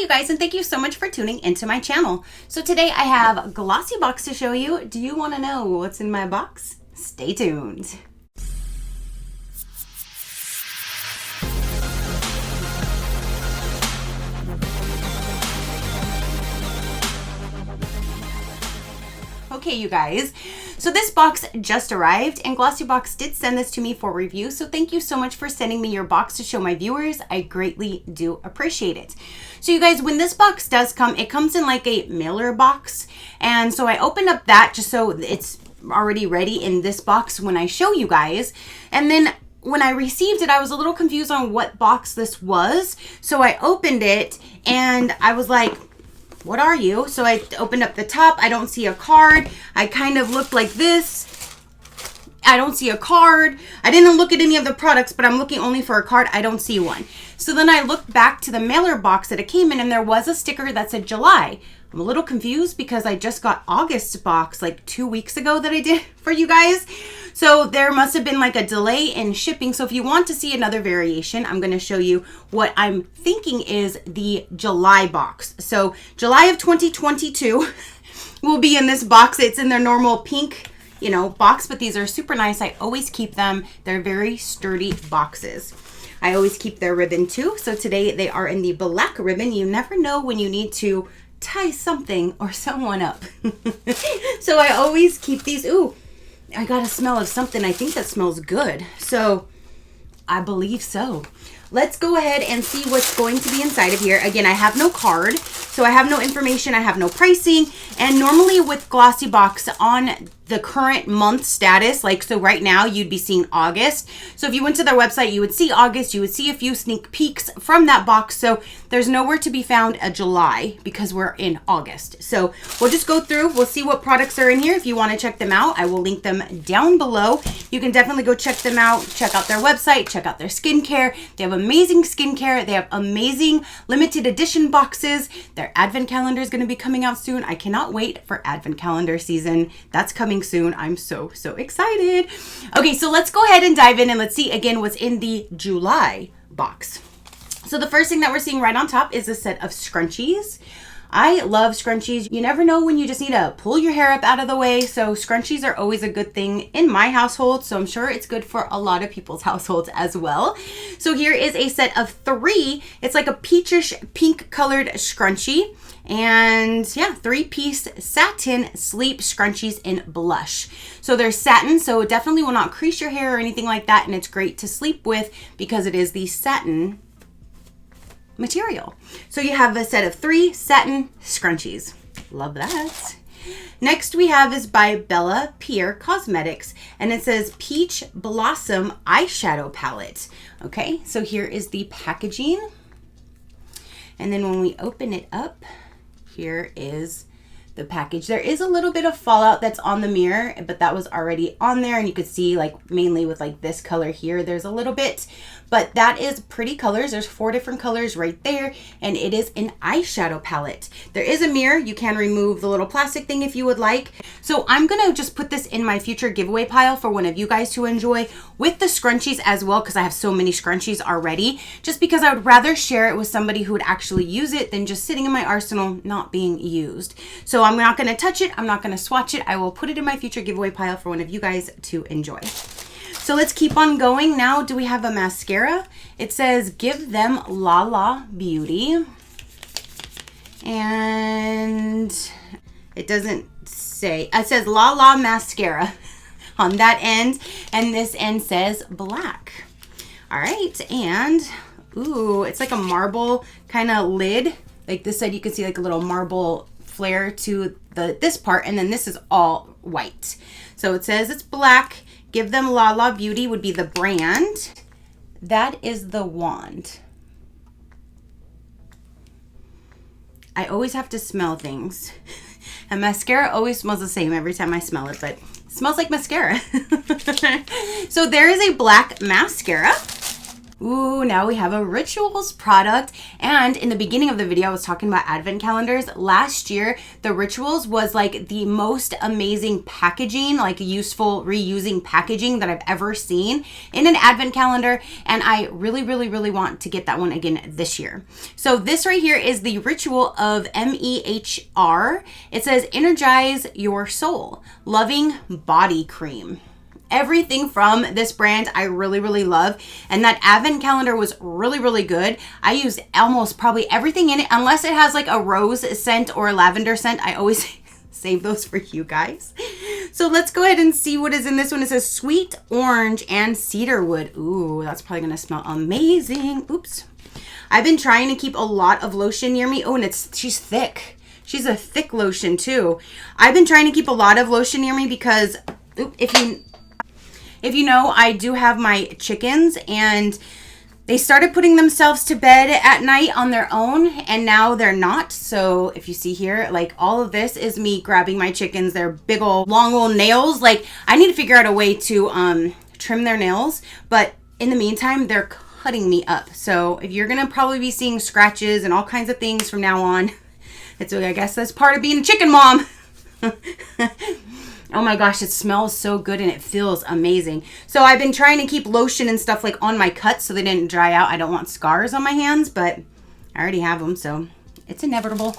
you guys, and thank you so much for tuning into my channel. So today I have Glossybox to show you. Do you want to know what's in my box? Stay tuned. Okay, you guys, so this box just arrived and Glossybox did send this to me for review. So thank you so much for sending me your box to show my viewers. I greatly do appreciate it. So you guys, when this box does come, it comes in like a mailer box. And so I opened up that just so it's already ready in this box when I show you guys. And then when I received it, I was a little confused on what box this was. So I opened it and I was like, what are you? So I opened up the top. I don't see a card. I kind of looked like this. I don't see a card. I didn't look at any of the products, but I'm looking only for a card. I don't see one. So then I looked back to the mailer box that it came in and there was a sticker that said July. I'm a little confused because I just got August box like 2 weeks ago that I did for you guys. So there must have been like a delay in shipping. So if you want to see another variation, I'm going to show you what I'm thinking is the July box. So July of 2022 will be in this box. It's in their normal pink, you know, box, but these are super nice. I always keep them. They're very sturdy boxes. I always keep their ribbon too. So today they are in the black ribbon. You never know when you need to tie something or someone up. So I always keep these. Ooh, I got a smell of something. I think that smells good. So I believe so. Let's go ahead and see what's going to be inside of here. Again, I have no card, so I have no information. I have no pricing. And normally with Glossybox on the current month status, like so right now you'd be seeing August. So if you went to their website, you would see August, you would see a few sneak peeks from that box. So there's nowhere to be found a July because we're in August. So we'll just go through, we'll see what products are in here. If you want to check them out, I will link them down below. You can definitely go check them out, check out their website, check out their skincare. They have amazing skincare. They have amazing limited edition boxes. Their advent calendar is going to be coming out soon. I cannot wait for advent calendar season. That's coming soon. I'm so excited. Okay, so let's go ahead and dive in and let's see again what's in the July box. So the first thing that we're seeing right on top is a set of scrunchies. I love scrunchies. You never know when you just need to pull your hair up out of the way. So scrunchies are always a good thing in my household. So I'm sure it's good for a lot of people's households as well. So here is a set of 3. It's like a peachish pink colored scrunchie. And yeah, 3-piece satin sleep scrunchies in blush. So they're satin, so it definitely will not crease your hair or anything like that. And it's great to sleep with because it is the satin material. So you have a set of 3 satin scrunchies. Love that. Next we have is by Bella Pierre Cosmetics, and it says Peach Blossom Eyeshadow Palette. Okay, so here is the packaging. And then when we open it up, here is the package. There is a little bit of fallout that's on the mirror, but that was already on there, and you could see like mainly with like this color here, there's a little bit, but that is pretty colors. There's 4 different colors right there, and it is an eyeshadow palette. There is a mirror. You can remove the little plastic thing if you would like. So I'm gonna just put this in my future giveaway pile for one of you guys to enjoy with the scrunchies as well, because I have so many scrunchies already, just because I would rather share it with somebody who would actually use it than just sitting in my arsenal not being used. So I'm not gonna touch it. I'm not gonna swatch it. I will put it in my future giveaway pile for one of you guys to enjoy. So let's keep on going. Now, do we have a mascara? It says Give Them La La Beauty. And it doesn't say, it says La La Mascara on that end. And this end says black. All right, and ooh, it's like a marble kind of lid. Like this side, you can see like a little marble flare to this part, and then this is all white. So it says it's black. Give Them La La Beauty would be the brand. That is the wand. I always have to smell things. And mascara always smells the same every time I smell it, but it smells like mascara. So there is a black mascara. Ooh, now we have a Rituals product. And in the beginning of the video, I was talking about advent calendars. Last year, the Rituals was like the most amazing packaging, like useful reusing packaging that I've ever seen in an advent calendar. And I really, really, really want to get that one again this year. So this right here is the Ritual of MEHR. It says, energize your soul, loving body cream. Everything from this brand I really, really love. And that advent calendar was really, really good. I used almost probably everything in it, unless it has like a rose scent or a lavender scent. I always save those for you guys. So let's go ahead and see what is in this one. It says sweet orange and cedarwood. Ooh, that's probably gonna smell amazing. Oops. I've been trying to keep a lot of lotion near me. Oh, and she's thick. She's a thick lotion too. I've been trying to keep a lot of lotion near me because if you know, I do have my chickens and they started putting themselves to bed at night on their own and now they're not. So if you see here, like all of this is me grabbing my chickens, their big old long old nails. Like I need to figure out a way to trim their nails, but in the meantime, they're cutting me up. So if you're gonna probably be seeing scratches and all kinds of things from now on, it's okay. I guess that's part of being a chicken mom. Oh my gosh, it smells so good and it feels amazing. So I've been trying to keep lotion and stuff like on my cuts so they didn't dry out. I don't want scars on my hands, but I already have them, so it's inevitable.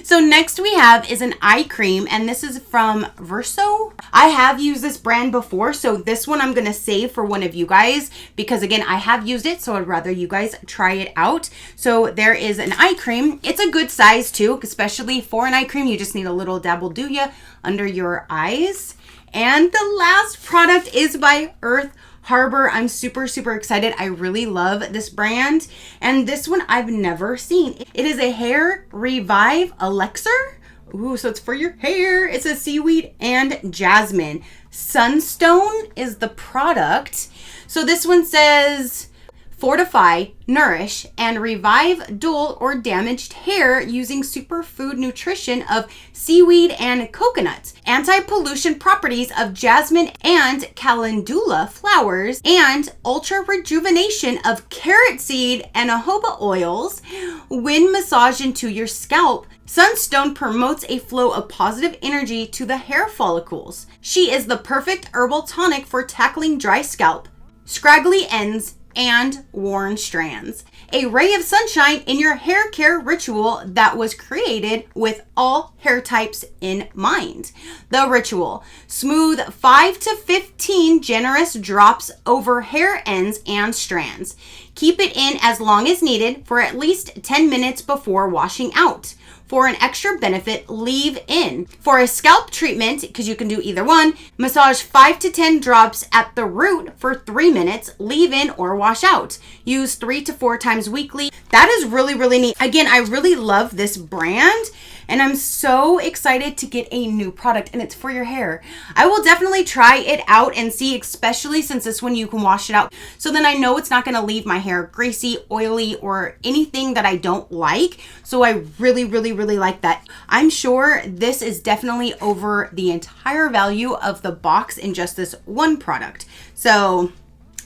So next we have is an eye cream, and this is from Verso. I have used this brand before, so this one I'm gonna save for one of you guys because again, I have used it, so I'd rather you guys try it out. So there is an eye cream. It's a good size too, especially for an eye cream. You just need a little dabble do ya under your eyes. And the last product is by Earth Harbor. I'm super, super excited. I really love this brand. And this one I've never seen. It is a hair revive elixir. Ooh, so it's for your hair. It says seaweed and jasmine. Sunstone is the product. So this one says fortify, nourish, and revive dull or damaged hair using superfood nutrition of seaweed and coconut, anti-pollution properties of jasmine and calendula flowers, and ultra rejuvenation of carrot seed and jojoba oils. When massaged into your scalp, Sunstone promotes a flow of positive energy to the hair follicles. She is the perfect herbal tonic for tackling dry scalp, scraggly ends, and worn strands. A ray of sunshine in your hair care ritual that was created with all hair types in mind. The ritual: smooth 5 to 15 generous drops over hair ends and strands. Keep it in as long as needed for at least 10 minutes before washing out. For an extra benefit, leave in. For a scalp treatment, because you can do either one, massage 5 to 10 drops at the root for 3 minutes, leave in or wash out. Use 3 to 4 times weekly. That is really, really neat. Again, I really love this brand and I'm so excited to get a new product, and it's for your hair. I will definitely try it out and see, especially since this one you can wash it out. So then I know it's not going to leave my hair greasy, oily, or anything that I don't like. So I really, really, really like that. I'm sure this is definitely over the entire value of the box in just this one product. So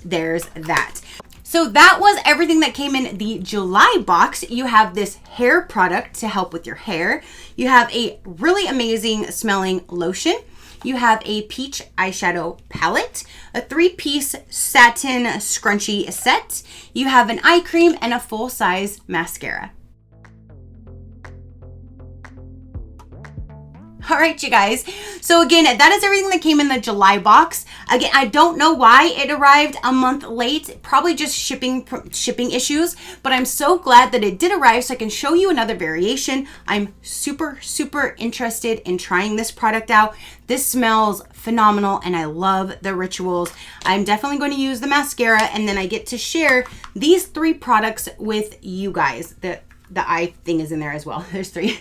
there's that. So that was everything that came in the July box. You have this hair product to help with your hair. You have a really amazing smelling lotion. You have a peach eyeshadow palette, a 3-piece satin scrunchie set. You have an eye cream and a full-size mascara. All right, you guys. So again, that is everything that came in the July box. Again, I don't know why it arrived a month late, probably just shipping issues, but I'm so glad that it did arrive so I can show you another variation. I'm super, super interested in trying this product out. This smells phenomenal and I love the rituals. I'm definitely going to use the mascara, and then I get to share these 3 products with you guys. The eye thing is in there as well. There's 3.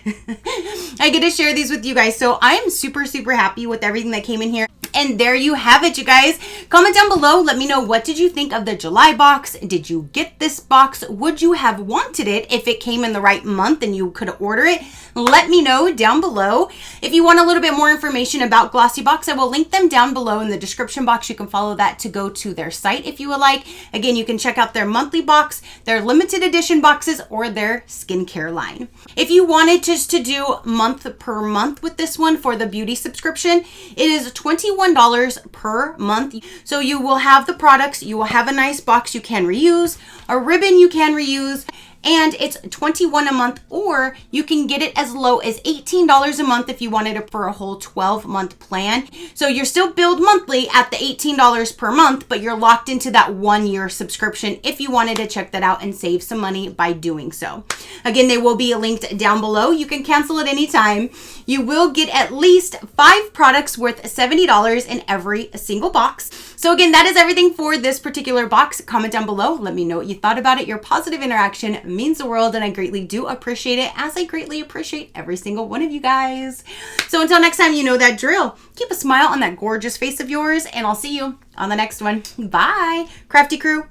I get to share these with you guys. So I'm super, super happy with everything that came in here. And there you have it, you guys. Comment down below. Let me know, what did you think of the July box? Did you get this box? Would you have wanted it if it came in the right month and you could order it? Let me know down below. If you want a little bit more information about Glossybox, I will link them down below in the description box. You can follow that to go to their site if you would like. Again, you can check out their monthly box, their limited edition boxes, or their skincare line. If you wanted just to do month per month with this one for the beauty subscription, it is $21 per month. So you will have the products, you will have a nice box you can reuse, a ribbon you can reuse, and it's $21 a month, or you can get it as low as $18 a month if you wanted it for a whole 12-month plan. So you're still billed monthly at the $18 per month, but you're locked into that 1-year subscription if you wanted to check that out and save some money by doing so. Again, they will be linked down below. You can cancel at any time. You will get at least 5 products worth $70 in every single box. So again, that is everything for this particular box. Comment down below. Let me know what you thought about it. Your positive interaction means the world, and I greatly do appreciate it, as I greatly appreciate every single one of you guys. So until next time, you know that drill. Keep a smile on that gorgeous face of yours, and I'll see you on the next one. Bye. Crafty crew,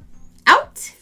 out.